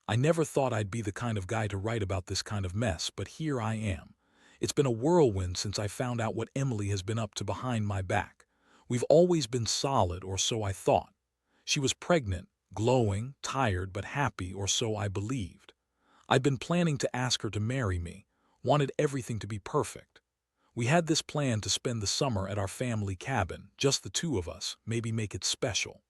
I never thought I'd be the kind of guy to write about this kind of mess, but here I am. It's been a whirlwind since I found out what Emily has been up to behind my back. We've always been solid, or so I thought. She was pregnant, glowing, tired but happy, or so I believed. I'd been planning to ask her to marry me, wanted everything to be perfect. We had this plan to spend the summer at our family cabin, just the two of us, maybe make it special.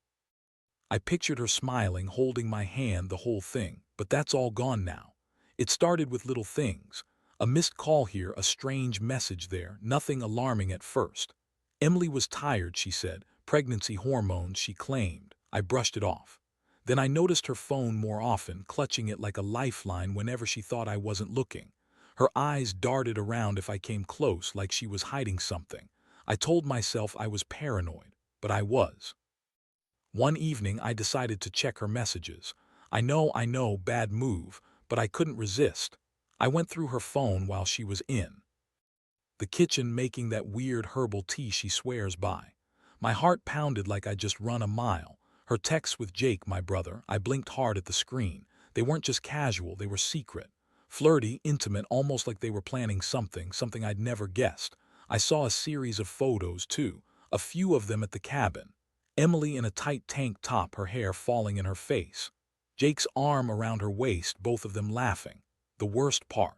I pictured her smiling, holding my hand, the whole thing, but that's all gone now. It started with little things. A missed call here, a strange message there, nothing alarming at first. Emily was tired, she said, pregnancy hormones, she claimed. I brushed it off. Then I noticed her phone more often, clutching it like a lifeline whenever she thought I wasn't looking. Her eyes darted around if I came close, like she was hiding something. I told myself I was paranoid, but I was. One evening I decided to check her messages. I know, bad move, but I couldn't resist. I went through her phone while she was in the kitchen making that weird herbal tea she swears by. My heart pounded like I'd just run a mile. Her texts with Jake, my brother, I blinked hard at the screen. They weren't just casual, they were secret. Flirty, intimate, almost like they were planning something I'd never guessed. I saw a series of photos, too, a few of them at the cabin. Emily in a tight tank top, her hair falling in her face. Jake's arm around her waist, both of them laughing. The worst part.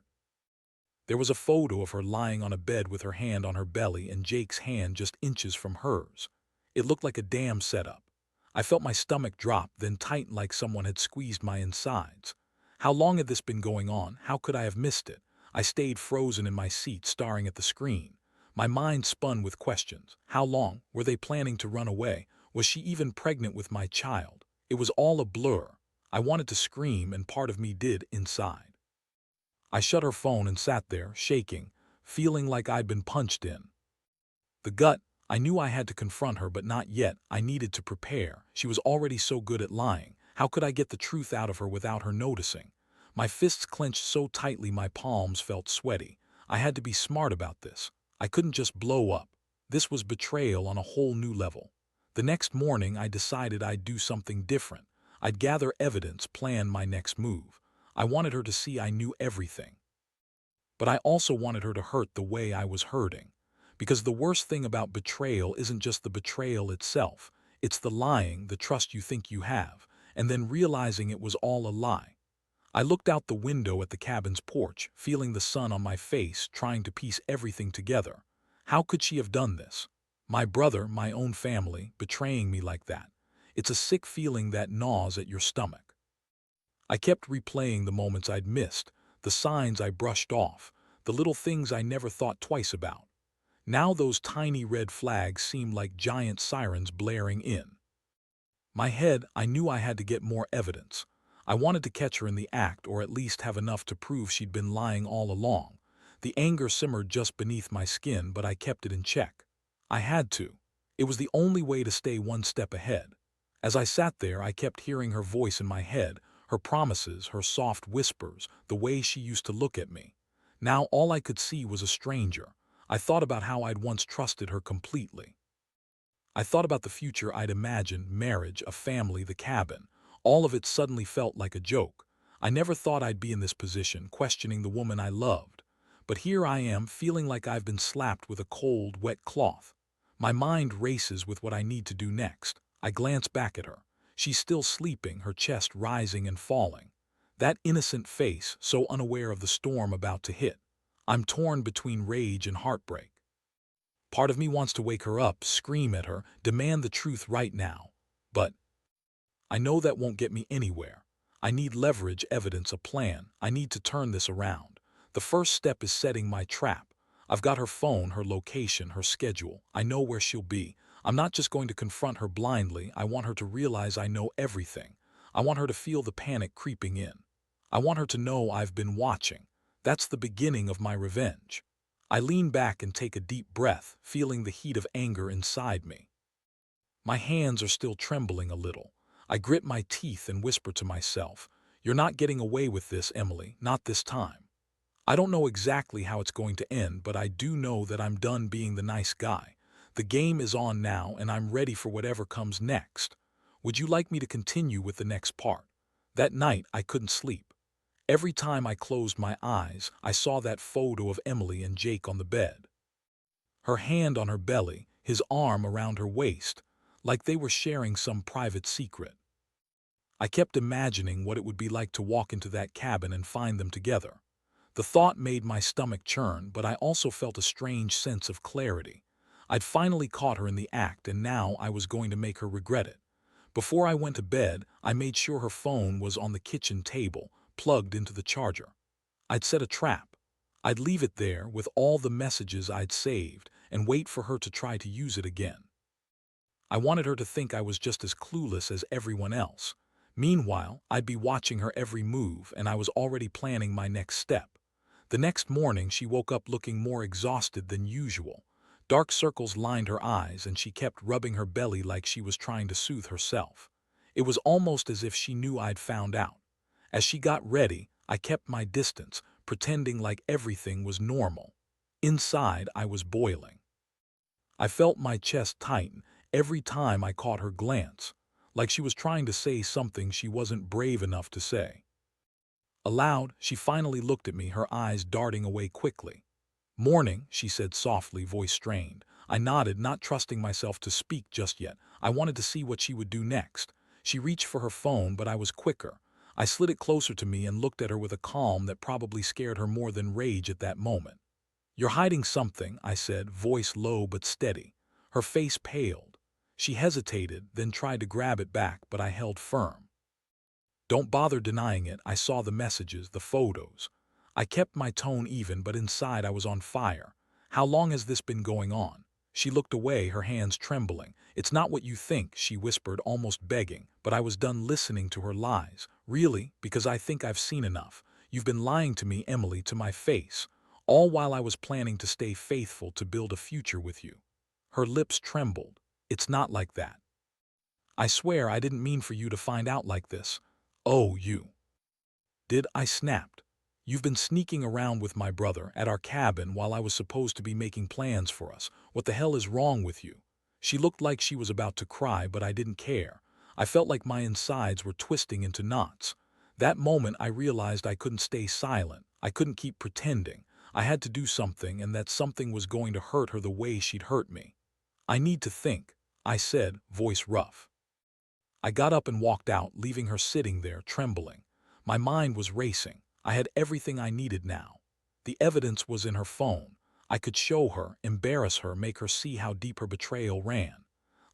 There was a photo of her lying on a bed with her hand on her belly and Jake's hand just inches from hers. It looked like a damn setup. I felt my stomach drop, then tighten like someone had squeezed my insides. How long had this been going on? How could I have missed it? I stayed frozen in my seat, staring at the screen. My mind spun with questions. How long? Were they planning to run away? Was she even pregnant with my child? It was all a blur. I wanted to scream, and part of me did inside. I shut her phone and sat there, shaking, feeling like I'd been punched in the gut. I knew I had to confront her, but not yet. I needed to prepare. She was already so good at lying. How could I get the truth out of her without her noticing? My fists clenched so tightly my palms felt sweaty. I had to be smart about this. I couldn't just blow up. This was betrayal on a whole new level. The next morning I decided I'd do something different. I'd gather evidence, plan my next move. I wanted her to see I knew everything. But I also wanted her to hurt the way I was hurting. Because the worst thing about betrayal isn't just the betrayal itself. It's the lying, the trust you think you have, and then realizing it was all a lie. I looked out the window at the cabin's porch, feeling the sun on my face, trying to piece everything together. How could she have done this? My brother, my own family, betraying me like that. It's a sick feeling that gnaws at your stomach. I kept replaying the moments I'd missed, the signs I brushed off, the little things I never thought twice about. Now those tiny red flags seemed like giant sirens blaring in my head. I knew I had to get more evidence. I wanted to catch her in the act, or at least have enough to prove she'd been lying all along. The anger simmered just beneath my skin, but I kept it in check. I had to. It was the only way to stay one step ahead. As I sat there, I kept hearing her voice in my head, her promises, her soft whispers, the way she used to look at me. Now all I could see was a stranger. I thought about how I'd once trusted her completely. I thought about the future I'd imagined, marriage, a family, the cabin. All of it suddenly felt like a joke. I never thought I'd be in this position, questioning the woman I loved. But here I am, feeling like I've been slapped with a cold, wet cloth. My mind races with what I need to do next. I glance back at her. She's still sleeping, her chest rising and falling. That innocent face, so unaware of the storm about to hit. I'm torn between rage and heartbreak. Part of me wants to wake her up, scream at her, demand the truth right now. But I know that won't get me anywhere. I need leverage, evidence, a plan. I need to turn this around. The first step is setting my trap. I've got her phone, her location, her schedule. I know where she'll be. I'm not just going to confront her blindly. I want her to realize I know everything. I want her to feel the panic creeping in. I want her to know I've been watching. That's the beginning of my revenge. I lean back and take a deep breath, feeling the heat of anger inside me. My hands are still trembling a little. I grit my teeth and whisper to myself, "You're not getting away with this, Emily, not this time." I don't know exactly how it's going to end, but I do know that I'm done being the nice guy. The game is on now, and I'm ready for whatever comes next. Would you like me to continue with the next part? That night, I couldn't sleep. Every time I closed my eyes, I saw that photo of Emily and Jake on the bed. Her hand on her belly, his arm around her waist, like they were sharing some private secret. I kept imagining what it would be like to walk into that cabin and find them together. The thought made my stomach churn, but I also felt a strange sense of clarity. I'd finally caught her in the act, and now I was going to make her regret it. Before I went to bed, I made sure her phone was on the kitchen table, plugged into the charger. I'd set a trap. I'd leave it there with all the messages I'd saved and wait for her to try to use it again. I wanted her to think I was just as clueless as everyone else. Meanwhile, I'd be watching her every move, and I was already planning my next step. The next morning, she woke up looking more exhausted than usual. Dark circles lined her eyes, and she kept rubbing her belly like she was trying to soothe herself. It was almost as if she knew I'd found out. As she got ready, I kept my distance, pretending like everything was normal. Inside, I was boiling. I felt my chest tighten every time I caught her glance, like she was trying to say something she wasn't brave enough to say. Aloud, she finally looked at me, her eyes darting away quickly. "Morning," she said softly, voice strained. I nodded, not trusting myself to speak just yet. I wanted to see what she would do next. She reached for her phone, but I was quicker. I slid it closer to me and looked at her with a calm that probably scared her more than rage at that moment. "You're hiding something," I said, voice low but steady. Her face paled. She hesitated, then tried to grab it back, but I held firm. "Don't bother denying it. I saw the messages, the photos." I kept my tone even, but inside I was on fire. "How long has this been going on?" She looked away, her hands trembling. "It's not what you think," she whispered, almost begging, but I was done listening to her lies. "Really, because I think I've seen enough. You've been lying to me, Emily, to my face, all while I was planning to stay faithful, to build a future with you." Her lips trembled. "It's not like that. I swear I didn't mean for you to find out like this." "Oh, you did," I snapped. "You've been sneaking around with my brother at our cabin while I was supposed to be making plans for us. What the hell is wrong with you?" She looked like she was about to cry, but I didn't care. I felt like my insides were twisting into knots. That moment I realized I couldn't stay silent. I couldn't keep pretending. I had to do something, and that something was going to hurt her the way she'd hurt me. "I need to think," I said, voice rough. I got up and walked out, leaving her sitting there, trembling. My mind was racing. I had everything I needed now. The evidence was in her phone. I could show her, embarrass her, make her see how deep her betrayal ran.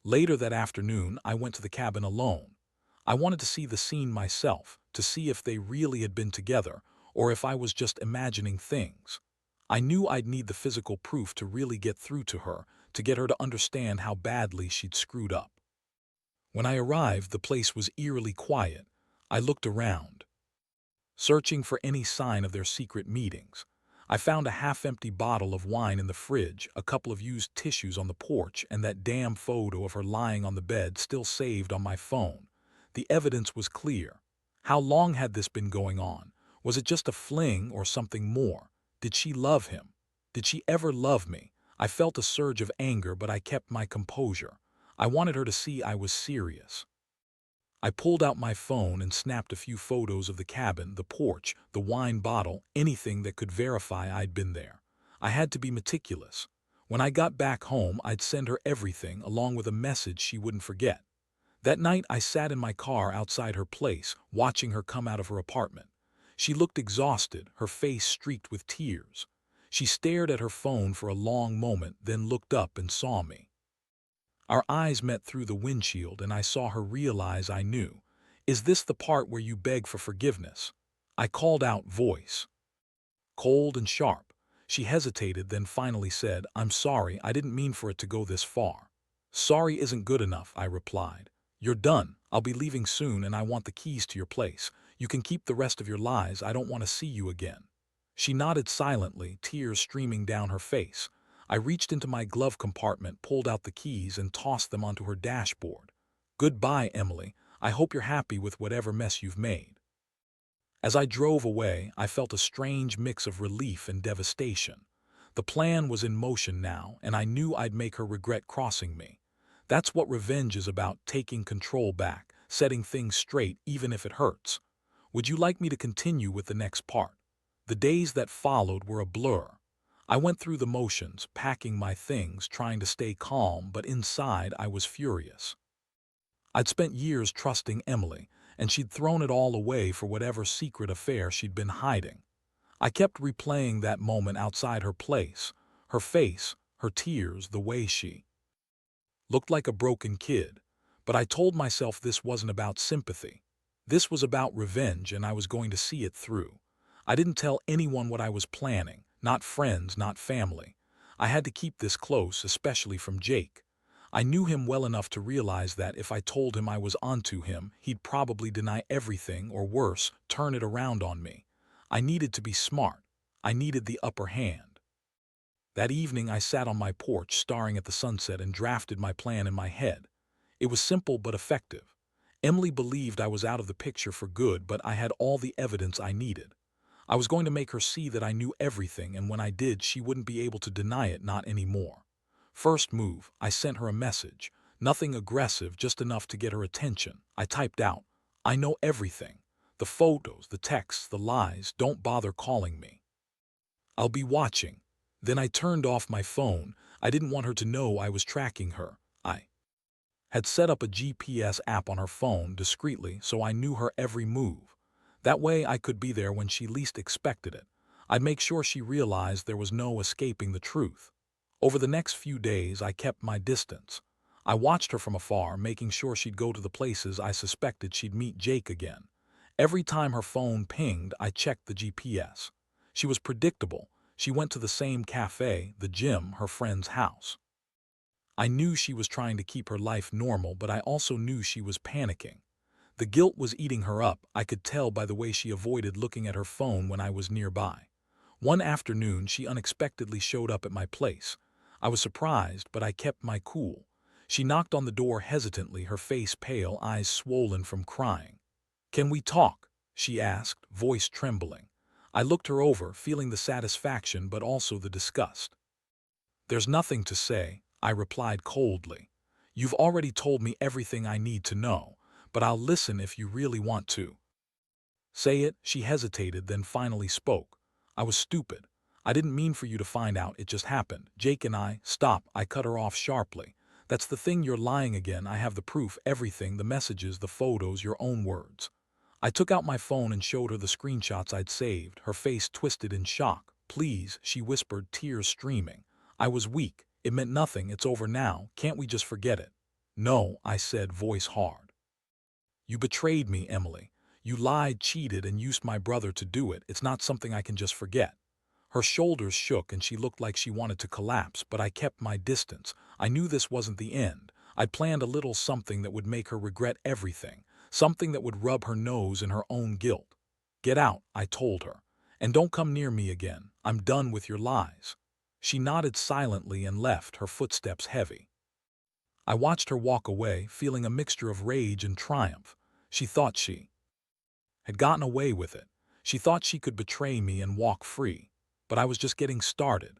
Later that afternoon, I went to the cabin alone. I wanted to see the scene myself, to see if they really had been together, or if I was just imagining things. I knew I'd need the physical proof to really get through to her, to get her to understand how badly she'd screwed up. When I arrived, the place was eerily quiet. I looked around, searching for any sign of their secret meetings. I found a half-empty bottle of wine in the fridge, a couple of used tissues on the porch, and that damn photo of her lying on the bed still saved on my phone. The evidence was clear. How long had this been going on? Was it just a fling or something more? Did she love him? Did she ever love me? I felt a surge of anger, but I kept my composure. I wanted her to see I was serious. I pulled out my phone and snapped a few photos of the cabin, the porch, the wine bottle, anything that could verify I'd been there. I had to be meticulous. When I got back home, I'd send her everything, along with a message she wouldn't forget. That night, I sat in my car outside her place, watching her come out of her apartment. She looked exhausted, her face streaked with tears. She stared at her phone for a long moment, then looked up and saw me. Our eyes met through the windshield, and I saw her realize I knew. "Is this the part where you beg for forgiveness?" I called out, voice cold and sharp. She hesitated, then finally said, "I'm sorry, I didn't mean for it to go this far." "Sorry isn't good enough," I replied. "You're done. I'll be leaving soon, and I want the keys to your place. You can keep the rest of your lies. I don't want to see you again." She nodded silently, tears streaming down her face. I reached into my glove compartment, pulled out the keys, and tossed them onto her dashboard. "Goodbye, Emily. I hope you're happy with whatever mess you've made." As I drove away, I felt a strange mix of relief and devastation. The plan was in motion now, and I knew I'd make her regret crossing me. That's what revenge is about, taking control back, setting things straight even if it hurts. Would you like me to continue with the next part? The days that followed were a blur. I went through the motions, packing my things, trying to stay calm, but inside I was furious. I'd spent years trusting Emily, and she'd thrown it all away for whatever secret affair she'd been hiding. I kept replaying that moment outside her place, her face, her tears, the way she looked like a broken kid. But I told myself this wasn't about sympathy. This was about revenge, and I was going to see it through. I didn't tell anyone what I was planning, not friends, not family. I had to keep this close, especially from Jake. I knew him well enough to realize that if I told him I was onto him, he'd probably deny everything, or worse, turn it around on me. I needed to be smart. I needed the upper hand. That evening I sat on my porch staring at the sunset and drafted my plan in my head. It was simple but effective. Emily believed I was out of the picture for good, but I had all the evidence I needed. I was going to make her see that I knew everything, and when I did, she wouldn't be able to deny it, not anymore. First move, I sent her a message. Nothing aggressive, just enough to get her attention. I typed out, "I know everything. The photos, the texts, the lies, don't bother calling me. I'll be watching." Then I turned off my phone. I didn't want her to know I was tracking her. I had set up a GPS app on her phone discreetly so I knew her every move. That way I could be there when she least expected it. I'd make sure she realized there was no escaping the truth. Over the next few days, I kept my distance. I watched her from afar, making sure she'd go to the places I suspected she'd meet Jake again. Every time her phone pinged, I checked the GPS. She was predictable. She went to the same cafe, the gym, her friend's house. I knew she was trying to keep her life normal, but I also knew she was panicking. The guilt was eating her up. I could tell by the way she avoided looking at her phone when I was nearby. One afternoon, she unexpectedly showed up at my place. I was surprised, but I kept my cool. She knocked on the door hesitantly, her face pale, eyes swollen from crying. "Can we talk?" she asked, voice trembling. I looked her over, feeling the satisfaction but also the disgust. "There's nothing to say," I replied coldly. "You've already told me everything I need to know, but I'll listen if you really want to." "Say it," she hesitated, then finally spoke. "I was stupid. I didn't mean for you to find out, it just happened. Jake and I—" "Stop," I cut her off sharply. "That's the thing, you're lying again. I have the proof, everything, the messages, the photos, your own words." I took out my phone and showed her the screenshots I'd saved, her face twisted in shock. "Please," she whispered, tears streaming. I was weak. "It meant nothing, it's over now, can't we just forget it?" "No," I said, voice hard. "You betrayed me, Emily. You lied, cheated, and used my brother to do it. It's not something I can just forget." Her shoulders shook and she looked like she wanted to collapse, but I kept my distance. I knew this wasn't the end. I'd planned a little something that would make her regret everything, something that would rub her nose in her own guilt. "Get out," I told her, "and don't come near me again. I'm done with your lies." She nodded silently and left, her footsteps heavy. I watched her walk away, feeling a mixture of rage and triumph. She thought she had gotten away with it. She thought she could betray me and walk free. But I was just getting started.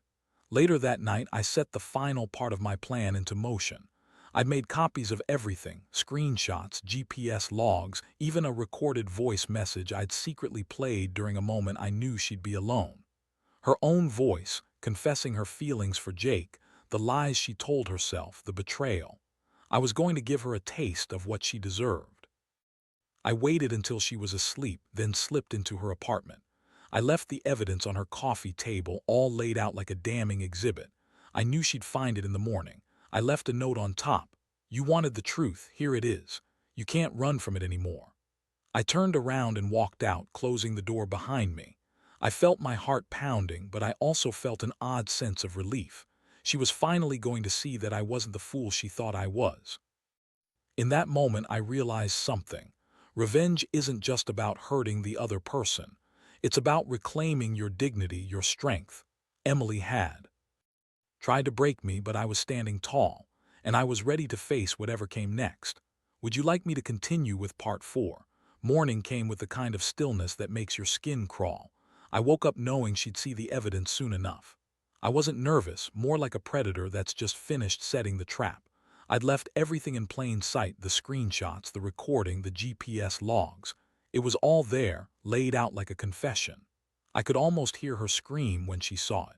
Later that night, I set the final part of my plan into motion. I'd made copies of everything, screenshots, GPS logs, even a recorded voice message I'd secretly played during a moment I knew she'd be alone. Her own voice, confessing her feelings for Jake, the lies she told herself, the betrayal. I was going to give her a taste of what she deserved. I waited until she was asleep, then slipped into her apartment. I left the evidence on her coffee table, all laid out like a damning exhibit. I knew she'd find it in the morning. I left a note on top. "You wanted the truth, here it is. You can't run from it anymore." I turned around and walked out, closing the door behind me. I felt my heart pounding, but I also felt an odd sense of relief. She was finally going to see that I wasn't the fool she thought I was. In that moment, I realized something. Revenge isn't just about hurting the other person. It's about reclaiming your dignity, your strength. Emily had tried to break me, but I was standing tall, and I was ready to face whatever came next. Would you like me to continue with part 4? Morning came with the kind of stillness that makes your skin crawl. I woke up knowing she'd see the evidence soon enough. I wasn't nervous, more like a predator that's just finished setting the trap. I'd left everything in plain sight, the screenshots, the recording, the GPS logs. It was all there, laid out like a confession. I could almost hear her scream when she saw it.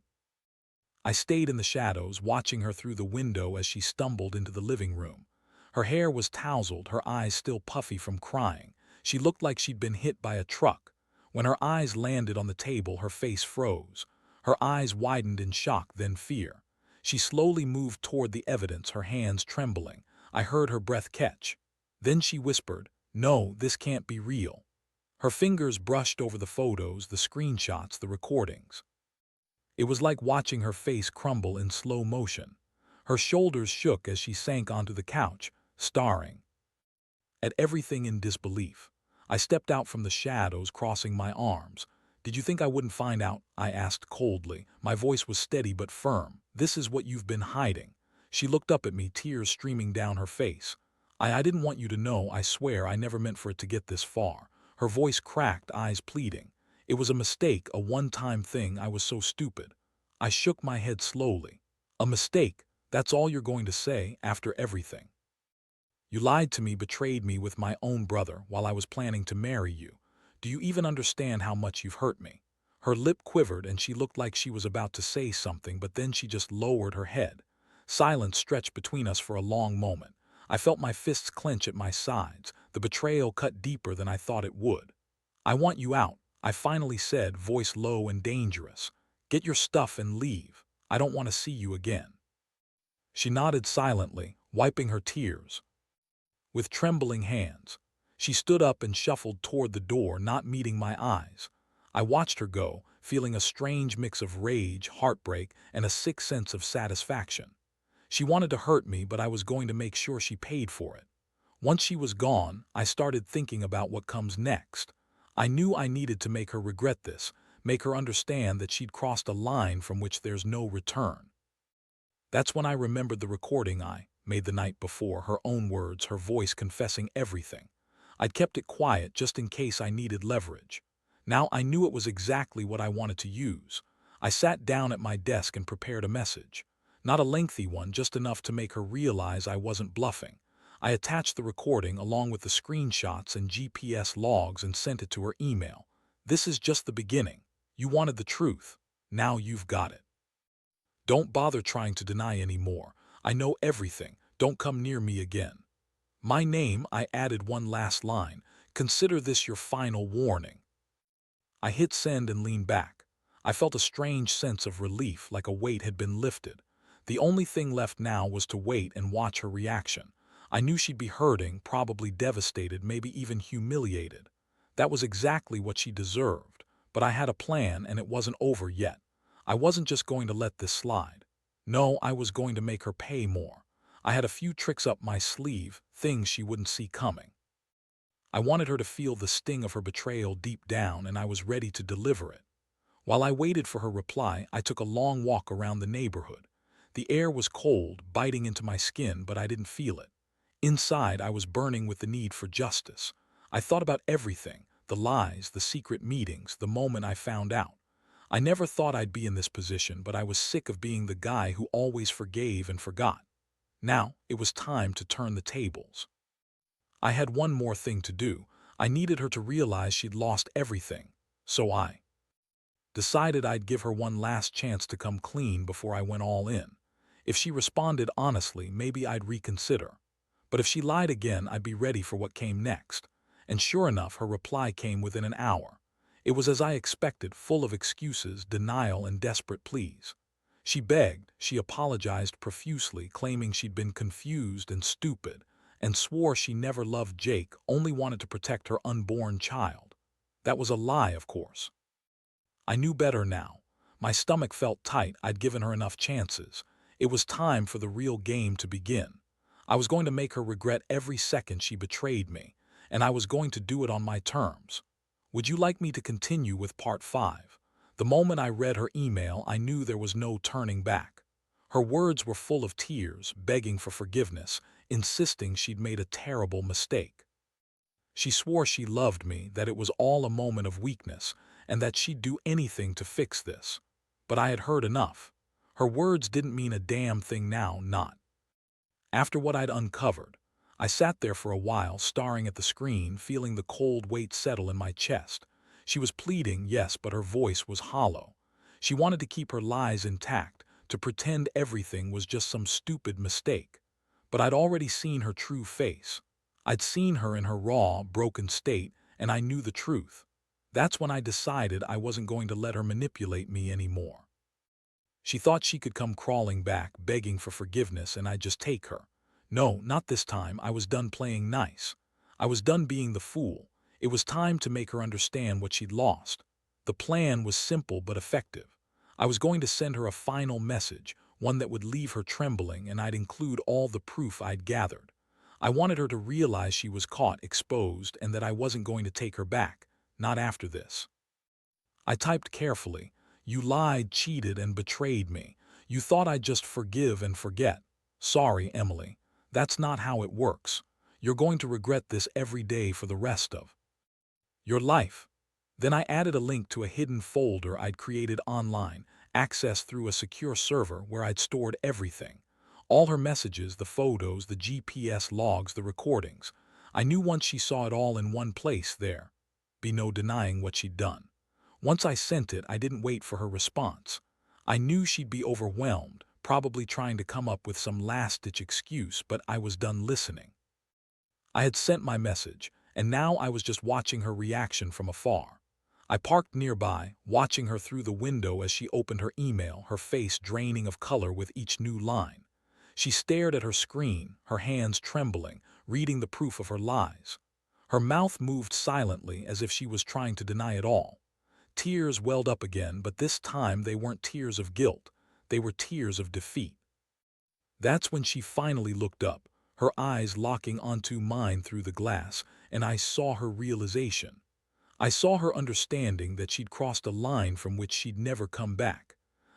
I stayed in the shadows, watching her through the window as she stumbled into the living room. Her hair was tousled, her eyes still puffy from crying. She looked like she'd been hit by a truck. When her eyes landed on the table, her face froze. Her eyes widened in shock, then fear. She slowly moved toward the evidence, her hands trembling. I heard her breath catch. Then she whispered, "No, this can't be real." Her fingers brushed over the photos, the screenshots, the recordings. It was like watching her face crumble in slow motion. Her shoulders shook as she sank onto the couch, staring at everything in disbelief. I stepped out from the shadows, crossing my arms. "Did you think I wouldn't find out?" I asked coldly. My voice was steady but firm. "This is what you've been hiding." She looked up at me, tears streaming down her face. I didn't want you to know, I swear I never meant for it to get this far." Her voice cracked, eyes pleading. "It was a mistake, a one-time thing, I was so stupid." I shook my head slowly. "A mistake? That's all you're going to say, after everything? You lied to me, betrayed me with my own brother while I was planning to marry you. Do you even understand how much you've hurt me?" Her lip quivered and she looked like she was about to say something, but then she just lowered her head. Silence stretched between us for a long moment. I felt my fists clench at my sides. The betrayal cut deeper than I thought it would. "I want you out," I finally said, voice low and dangerous. "Get your stuff and leave. I don't want to see you again." She nodded silently, wiping her tears. With trembling hands, she stood up and shuffled toward the door, not meeting my eyes. I watched her go, feeling a strange mix of rage, heartbreak, and a sick sense of satisfaction. She wanted to hurt me, but I was going to make sure she paid for it. Once she was gone, I started thinking about what comes next. I knew I needed to make her regret this, make her understand that she'd crossed a line from which there's no return. That's when I remembered the recording I made the night before, her own words, her voice confessing everything. I'd kept it quiet just in case I needed leverage. Now I knew it was exactly what I wanted to use. I sat down at my desk and prepared a message. Not a lengthy one, just enough to make her realize I wasn't bluffing. I attached the recording along with the screenshots and GPS logs and sent it to her email. "This is just the beginning. You wanted the truth. Now you've got it. Don't bother trying to deny anymore. I know everything. Don't come near me again." My name, I added one last line. "Consider this your final warning." I hit send and leaned back. I felt a strange sense of relief, like a weight had been lifted. The only thing left now was to wait and watch her reaction. I knew she'd be hurting, probably devastated, maybe even humiliated. That was exactly what she deserved. But I had a plan, and it wasn't over yet. I wasn't just going to let this slide. No, I was going to make her pay more. I had a few tricks up my sleeve, things she wouldn't see coming. I wanted her to feel the sting of her betrayal deep down, and I was ready to deliver it. While I waited for her reply, I took a long walk around the neighborhood. The air was cold, biting into my skin, but I didn't feel it. Inside, I was burning with the need for justice. I thought about everything, the lies, the secret meetings, the moment I found out. I never thought I'd be in this position, but I was sick of being the guy who always forgave and forgot. Now, it was time to turn the tables. I had one more thing to do. I needed her to realize she'd lost everything. So I decided I'd give her one last chance to come clean before I went all in. If she responded honestly, maybe I'd reconsider. But if she lied again, I'd be ready for what came next. And sure enough, her reply came within an hour. It was as I expected, full of excuses, denial, and desperate pleas. She begged, she apologized profusely, claiming she'd been confused and stupid, and swore she never loved Jake, only wanted to protect her unborn child. That was a lie, of course. I knew better now. My stomach felt tight. I'd given her enough chances. It was time for the real game to begin. I was going to make her regret every second she betrayed me, and I was going to do it on my terms. Would you like me to continue with part 5? The moment I read her email, I knew there was no turning back. Her words were full of tears, begging for forgiveness, insisting she'd made a terrible mistake. She swore she loved me, that it was all a moment of weakness, and that she'd do anything to fix this. But I had heard enough. Her words didn't mean a damn thing now, not after what I'd uncovered. I sat there for a while, staring at the screen, feeling the cold weight settle in my chest. She was pleading, yes, but her voice was hollow. She wanted to keep her lies intact, to pretend everything was just some stupid mistake. But I'd already seen her true face. I'd seen her in her raw, broken state, and I knew the truth. That's when I decided I wasn't going to let her manipulate me anymore. She thought she could come crawling back, begging for forgiveness, and I'd just take her. No, not this time. I was done playing nice. I was done being the fool. It was time to make her understand what she'd lost. The plan was simple but effective. I was going to send her a final message, one that would leave her trembling, and I'd include all the proof I'd gathered. I wanted her to realize she was caught, exposed, and that I wasn't going to take her back. Not after this. I typed carefully. You lied, cheated, and betrayed me. You thought I'd just forgive and forget. Sorry, Emily. That's not how it works. You're going to regret this every day for the rest of your life. Then I added a link to a hidden folder I'd created online, accessed through a secure server where I'd stored everything. All her messages, the photos, the GPS logs, the recordings. I knew once she saw it all in one place there'd be no denying what she'd done. Once I sent it, I didn't wait for her response. I knew she'd be overwhelmed, probably trying to come up with some last-ditch excuse, but I was done listening. I had sent my message, and now I was just watching her reaction from afar. I parked nearby, watching her through the window as she opened her email, her face draining of color with each new line. She stared at her screen, her hands trembling, reading the proof of her lies. Her mouth moved silently as if she was trying to deny it all. Tears welled up again, but this time they weren't tears of guilt. They were tears of defeat. That's when she finally looked up, her eyes locking onto mine through the glass, and I saw her realization. I saw her understanding that she'd crossed a line from which she'd never come back.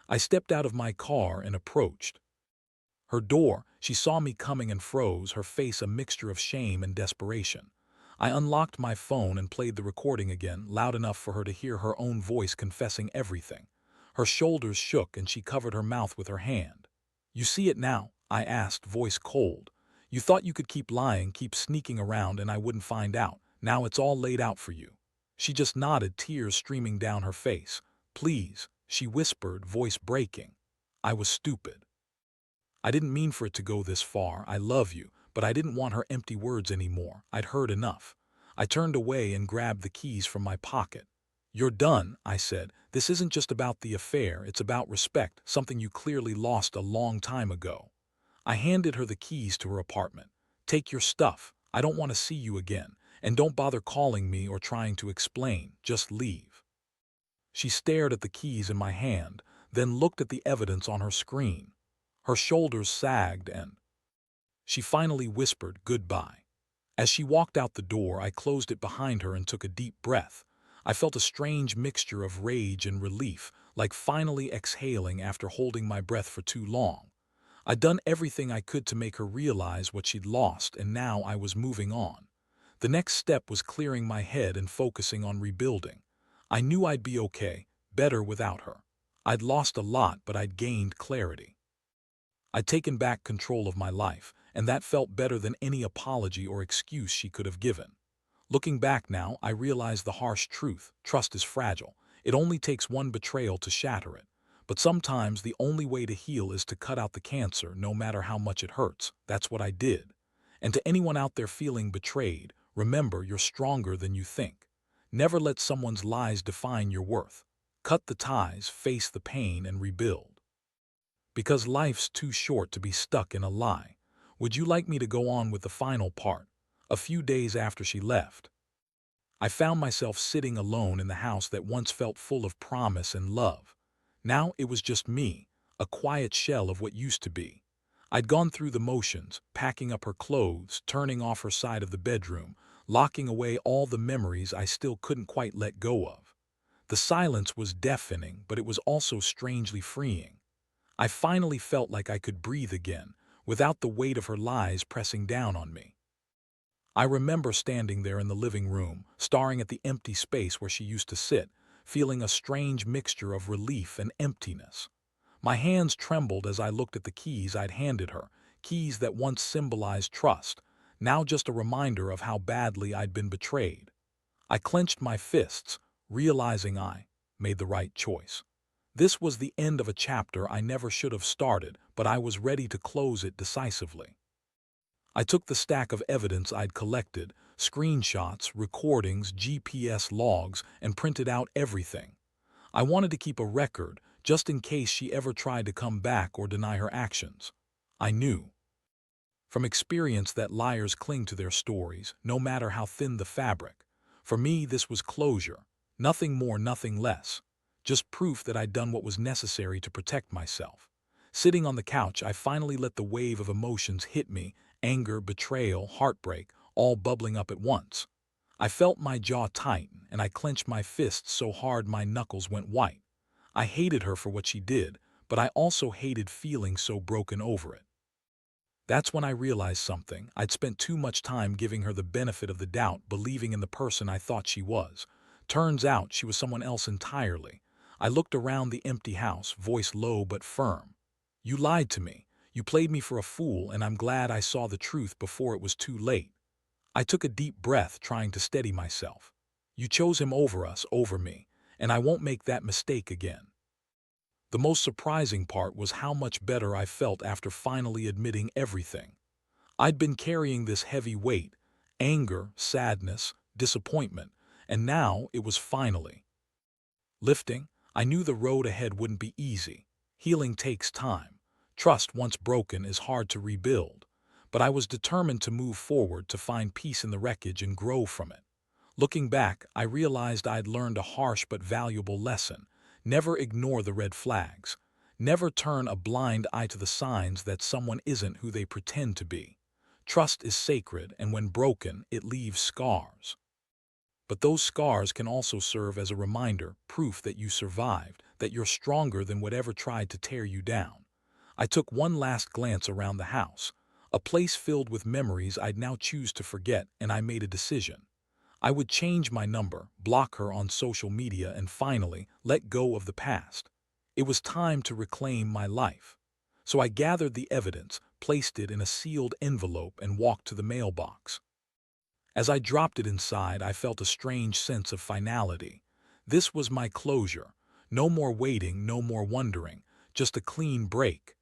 I stepped out of my car and approached her door. She saw me coming and froze, her face a mixture of shame and desperation. I unlocked my phone and played the recording again, loud enough for her to hear her own voice confessing everything. Her shoulders shook and she covered her mouth with her hand. You see it now? I asked, voice cold. You thought you could keep lying, keep sneaking around, and I wouldn't find out. Now it's all laid out for you. She just nodded, tears streaming down her face. Please, she whispered, voice breaking. I was stupid. I didn't mean for it to go this far. I love you, but I didn't want her empty words anymore. I'd heard enough. I turned away and grabbed the keys from my pocket. You're done, I said. This isn't just about the affair, it's about respect, something you clearly lost a long time ago. I handed her the keys to her apartment. Take your stuff. I don't want to see you again. And don't bother calling me or trying to explain. Just leave. She stared at the keys in my hand, then looked at the evidence on her screen. Her shoulders sagged and she finally whispered goodbye. As she walked out the door, I closed it behind her and took a deep breath. I felt a strange mixture of rage and relief, like finally exhaling after holding my breath for too long. I'd done everything I could to make her realize what she'd lost, and now I was moving on. The next step was clearing my head and focusing on rebuilding. I knew I'd be okay, better without her. I'd lost a lot, but I'd gained clarity. I'd taken back control of my life, and that felt better than any apology or excuse she could have given. Looking back now, I realized the harsh truth. Trust is fragile. It only takes one betrayal to shatter it. But sometimes the only way to heal is to cut out the cancer, no matter how much it hurts. That's what I did. And to anyone out there feeling betrayed, remember, you're stronger than you think. Never let someone's lies define your worth. Cut the ties, face the pain, and rebuild. Because life's too short to be stuck in a lie. Would you like me to go on with the final part? A few days after she left, I found myself sitting alone in the house that once felt full of promise and love. Now it was just me, a quiet shell of what used to be. I'd gone through the motions, packing up her clothes, turning off her side of the bedroom, locking away all the memories I still couldn't quite let go of. The silence was deafening, but it was also strangely freeing. I finally felt like I could breathe again, without the weight of her lies pressing down on me. I remember standing there in the living room, staring at the empty space where she used to sit, feeling a strange mixture of relief and emptiness. My hands trembled as I looked at the keys I'd handed her, keys that once symbolized trust. now just a reminder of how badly I'd been betrayed. I clenched my fists, realizing I made the right choice. This was the end of a chapter I never should have started, but I was ready to close it decisively. I took the stack of evidence I'd collected, screenshots, recordings, GPS logs, and printed out everything. I wanted to keep a record, just in case she ever tried to come back or deny her actions. I knew from experience that liars cling to their stories, no matter how thin the fabric. For me, this was closure. Nothing more, nothing less. Just proof that I'd done what was necessary to protect myself. Sitting on the couch, I finally let the wave of emotions hit me: anger, betrayal, heartbreak, all bubbling up at once. I felt my jaw tighten, and I clenched my fists so hard my knuckles went white. I hated her for what she did, but I also hated feeling so broken over it. That's when I realized something. I'd spent too much time giving her the benefit of the doubt, believing in the person I thought she was. Turns out she was someone else entirely. I looked around the empty house, voice low but firm. "You lied to me. You played me for a fool, and I'm glad I saw the truth before it was too late." I took a deep breath, trying to steady myself. "You chose him over us, over me, and I won't make that mistake again." The most surprising part was how much better I felt after finally admitting everything. I'd been carrying this heavy weight: anger, sadness, disappointment, and now it was finally lifting. I knew the road ahead wouldn't be easy. Healing takes time. Trust, once broken, is hard to rebuild. But I was determined to move forward, to find peace in the wreckage and grow from it. Looking back, I realized I'd learned a harsh but valuable lesson. Never ignore the red flags. Never turn a blind eye to the signs that someone isn't who they pretend to be. Trust is sacred, and when broken, it leaves scars. But those scars can also serve as a reminder, proof that you survived, that you're stronger than whatever tried to tear you down. I took one last glance around the house, a place filled with memories I'd now choose to forget, and I made a decision. I would change my number, block her on social media, and finally let go of the past. It was time to reclaim my life. So I gathered the evidence, placed it in a sealed envelope, and walked to the mailbox. As I dropped it inside, I felt a strange sense of finality. This was my closure. No more waiting, no more wondering, just a clean break.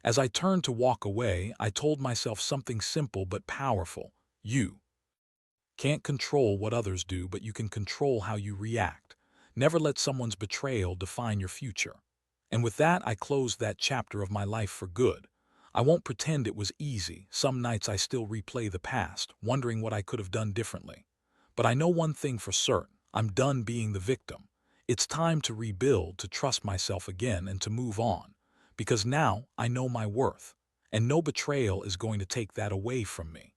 As I turned to walk away, I told myself something simple but powerful. You can't control what others do, but you can control how you react. Never let someone's betrayal define your future. And with that, I closed that chapter of my life for good. I won't pretend it was easy. Some nights I still replay the past, wondering what I could have done differently. But I know one thing for certain: I'm done being the victim. It's time to rebuild, to trust myself again, and to move on. Because now I know my worth, and no betrayal is going to take that away from me.